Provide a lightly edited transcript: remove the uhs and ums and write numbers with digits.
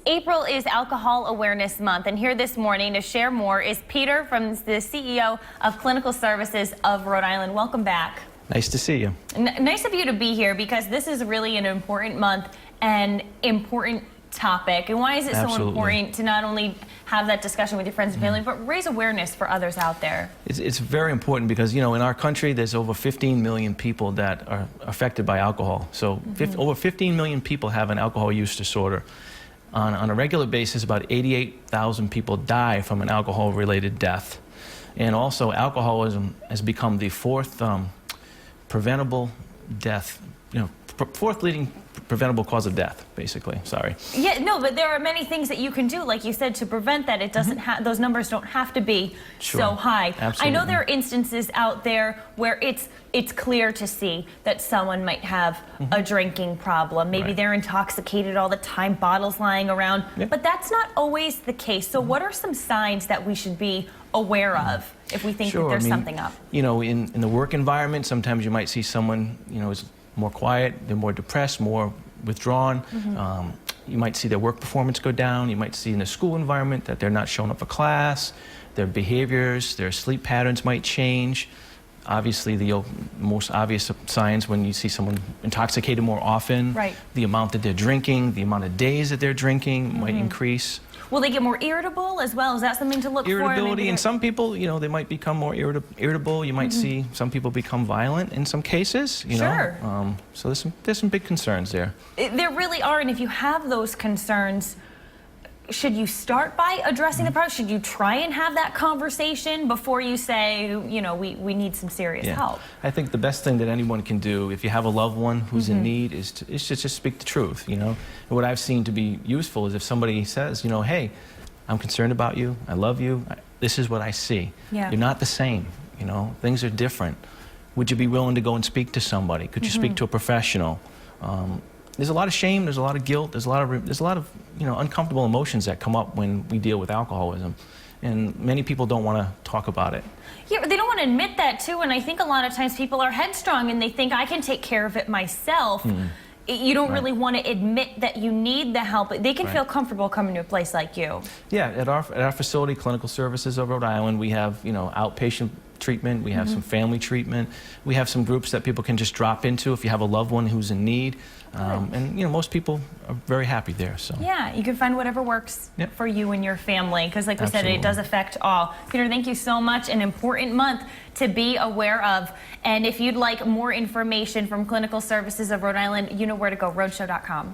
April is Alcohol Awareness Month, and here this morning to share more is Peter from the CEO of Clinical Services of Rhode Island. Welcome back. Nice to see you. Nice of you to be here because this is really an important month and important topic. And why is it so important to not only have that discussion with your friends and family, but raise awareness for others out there? It's very important because, you know, in our country, there's over 15 million people that are affected by alcohol. So over 15 million people have an alcohol use disorder. On a regular basis, about 88,000 people die from an alcohol-related death. And also, alcoholism has become the fourth preventable death, fourth leading preventable cause of death, basically. Sorry. Yeah, no, but there are many things that you can do, like you said, to prevent that. It doesn't those numbers don't have to be so high. Absolutely. I know there are instances out there where it's clear to see that someone might have a drinking problem. Maybe they're intoxicated all the time, bottles lying around, but that's not always the case. So what are some signs that we should be aware of if we think that there's something up? You know, in the work environment, sometimes you might see someone, is more quiet, they're more depressed, more withdrawn. You might see their work performance go down. You might see in the school environment that they're not showing up for class. Their behaviors, their sleep patterns might change. Obviously, the most obvious signs when you see someone intoxicated more often, the amount that they're drinking, the amount of days that they're drinking might increase. Will they get more irritable as well? Is that something to look for? Irritability, and some people, they might become more irritable. You might see some people become violent in some cases, know. So there's some big concerns there. There really are, and if you have those concerns, should you start by addressing the problem? Should you try and have that conversation before you say, we need some serious help? I think the best thing that anyone can do if you have a loved one who's in need is to just speak the truth, And what I've seen to be useful is if somebody says, hey, I'm concerned about you, I love you, this is what I see. You're not the same, things are different. Would you be willing to go and speak to somebody? Could you speak to a professional? There's a lot of shame, there's a lot of guilt, there's a lot of uncomfortable emotions that come up when we deal with alcoholism, and many people don't want to talk about it. Yeah, they don't want to admit that too, and I think a lot of times people are headstrong and they think I can take care of it myself. You don't really want to admit that you need the help. They can feel comfortable coming to a place like you. Yeah, at our facility, Clinical Services of Rhode Island, we have outpatient treatment, we have some family treatment, we have some groups that people can just drop into if you have a loved one who's in need, and most people are very happy there. So yeah, you can find whatever works for you and your family, because like we said, it does affect all. Peter, thank you so much. An important month to be aware of, and if you'd like more information from Clinical Services of Rhode Island, you know where to go, rhodeshow.com.